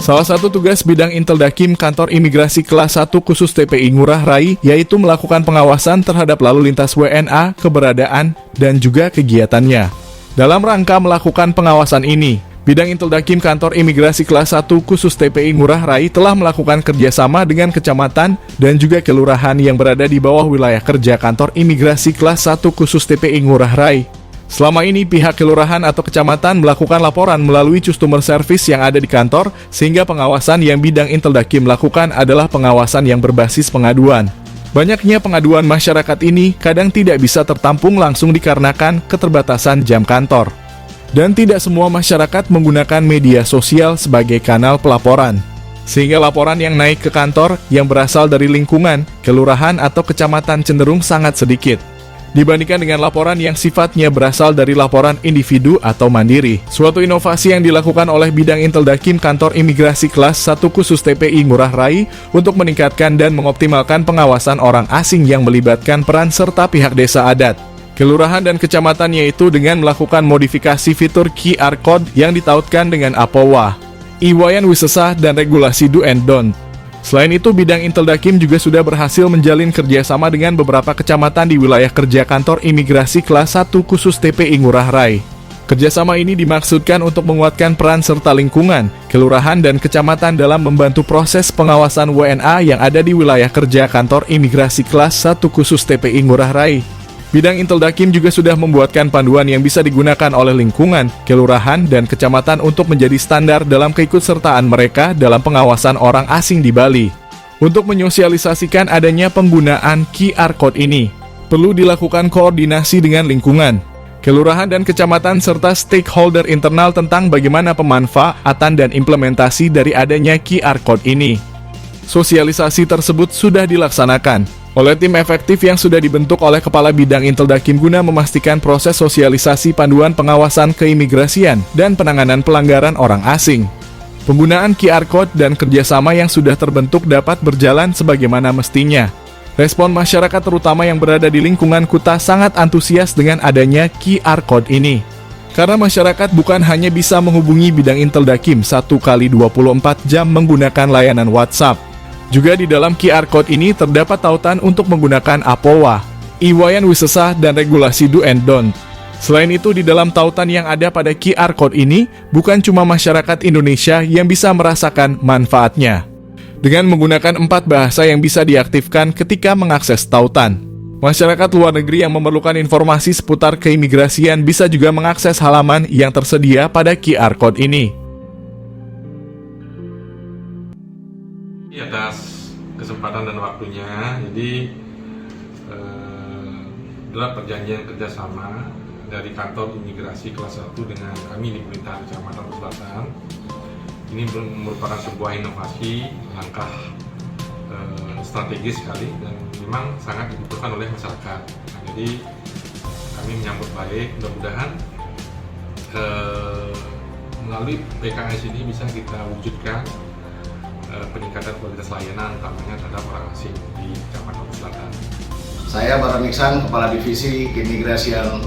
Salah satu tugas bidang Inteldakim kantor imigrasi kelas 1 khusus TPI Ngurah Rai yaitu melakukan pengawasan terhadap lalu lintas WNA, keberadaan, dan juga kegiatannya. Dalam rangka melakukan pengawasan ini, bidang Inteldakim kantor imigrasi kelas 1 khusus TPI Ngurah Rai telah melakukan kerjasama dengan kecamatan dan juga kelurahan yang berada di bawah wilayah kerja kantor imigrasi kelas 1 khusus TPI Ngurah Rai. Selama ini pihak kelurahan atau kecamatan melakukan laporan melalui customer service yang ada di kantor, sehingga pengawasan yang bidang Inteldakim lakukan adalah pengawasan yang berbasis pengaduan. Banyaknya pengaduan masyarakat ini kadang tidak bisa tertampung langsung dikarenakan keterbatasan jam kantor. Dan tidak semua masyarakat menggunakan media sosial sebagai kanal pelaporan. Sehingga laporan yang naik ke kantor yang berasal dari lingkungan, kelurahan atau kecamatan cenderung sangat sedikit dibandingkan dengan laporan yang sifatnya berasal dari laporan individu atau mandiri. Suatu inovasi yang dilakukan oleh bidang Inteldakim kantor imigrasi kelas 1 khusus TPI Ngurah Rai untuk meningkatkan dan mengoptimalkan pengawasan orang asing yang melibatkan peran serta pihak desa adat, kelurahan dan kecamatan, yaitu dengan melakukan modifikasi fitur QR Code yang ditautkan dengan APOWA, Iwayan Wisesa, dan regulasi Do and Don't. Selain itu, bidang Inteldakim juga sudah berhasil menjalin kerjasama dengan beberapa kecamatan di wilayah kerja kantor imigrasi kelas 1 khusus TPI Ngurah Rai. Kerjasama ini dimaksudkan untuk menguatkan peran serta lingkungan, kelurahan, dan kecamatan dalam membantu proses pengawasan WNA yang ada di wilayah kerja kantor imigrasi kelas 1 khusus TPI Ngurah Rai. Bidang Inteldakim juga sudah membuatkan panduan yang bisa digunakan oleh lingkungan, kelurahan, dan kecamatan untuk menjadi standar dalam keikutsertaan mereka dalam pengawasan orang asing di Bali. Untuk menyosialisasikan adanya penggunaan QR Code ini, perlu dilakukan koordinasi dengan lingkungan, kelurahan dan kecamatan serta stakeholder internal tentang bagaimana pemanfaatan dan implementasi dari adanya QR Code ini. Sosialisasi tersebut sudah dilaksanakan oleh tim efektif yang sudah dibentuk oleh Kepala Bidang Inteldakim guna memastikan proses sosialisasi panduan pengawasan keimigrasian dan penanganan pelanggaran orang asing. Penggunaan QR Code dan kerjasama yang sudah terbentuk dapat berjalan sebagaimana mestinya. Respon masyarakat terutama yang berada di lingkungan Kuta sangat antusias dengan adanya QR Code ini. Karena masyarakat bukan hanya bisa menghubungi bidang Inteldakim 1x24 jam menggunakan layanan WhatsApp. Juga di dalam QR Code ini terdapat tautan untuk menggunakan APOWA, Iwayan Wisesa, dan regulasi Do and Don't. Selain itu, di dalam tautan yang ada pada QR Code ini, bukan cuma masyarakat Indonesia yang bisa merasakan manfaatnya. Dengan menggunakan 4 bahasa yang bisa diaktifkan ketika mengakses tautan, masyarakat luar negeri yang memerlukan informasi seputar keimigrasian bisa juga mengakses halaman yang tersedia pada QR Code ini. Atas kesempatan dan waktunya, jadi dalam perjanjian kerjasama dari kantor imigrasi kelas 1 dengan kami di pemerintahan Kecamatan Selatan, ini merupakan sebuah inovasi, langkah strategis sekali dan memang sangat dibutuhkan oleh masyarakat. Jadi kami menyambut baik, mudah-mudahan melalui PKS ini bisa kita wujudkan peningkatan kualitas layanan utamanya terhadap orang asing di Kecamatan Selatan. Saya Baron Iksan, Kepala Divisi Keimigrasian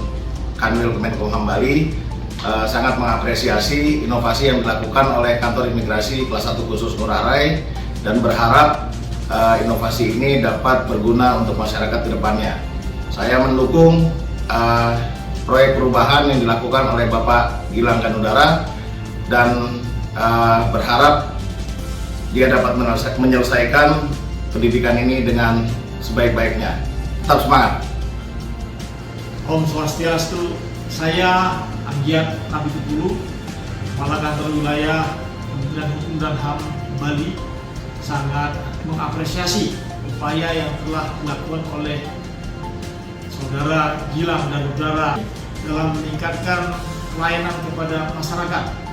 Kanwil Kemenkumham Bali, sangat mengapresiasi inovasi yang dilakukan oleh kantor imigrasi kelas 1 khusus Ngurah Rai dan berharap inovasi ini dapat berguna untuk masyarakat ke depannya. Saya mendukung proyek perubahan yang dilakukan oleh Bapak Gilang Ganudara dan berharap dia dapat menyelesaikan pendidikan ini dengan sebaik-baiknya. Tetap semangat. Om Swastiastu, saya Anggiat Nabi Tupulu, Kepala Kantor Wilayah Kementerian Hukum dan HAM Bali, sangat mengapresiasi upaya yang telah dilakukan oleh Saudara Gilang dan Udara dalam meningkatkan pelayanan kepada masyarakat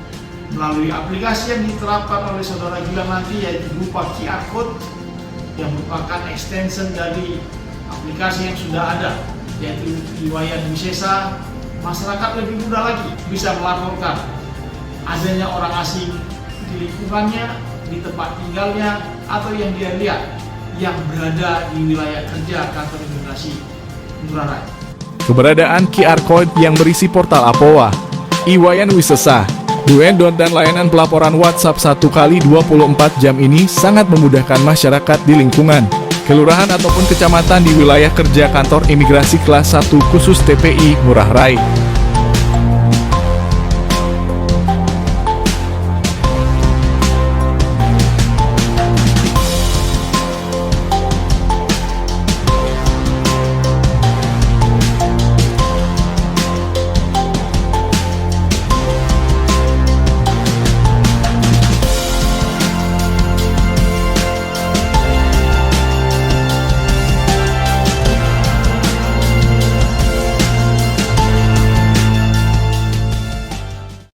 melalui aplikasi yang diterapkan oleh Saudara Gilang nanti, yaitu berupa QR Code yang merupakan extension dari aplikasi yang sudah ada, yaitu Iwayan Wisesa. Masyarakat lebih mudah lagi bisa melaporkan adanya orang asing di lingkungannya, di tempat tinggalnya, atau yang dia lihat yang berada di wilayah kerja kantor imigrasi Ngurah Rai. Keberadaan QR Code yang berisi portal APOWA, Iwayan Wisesa, Do and Don't dan layanan pelaporan WhatsApp 1 kali 24 jam ini sangat memudahkan masyarakat di lingkungan, kelurahan ataupun kecamatan di wilayah kerja kantor imigrasi kelas 1 khusus TPI Ngurah Rai.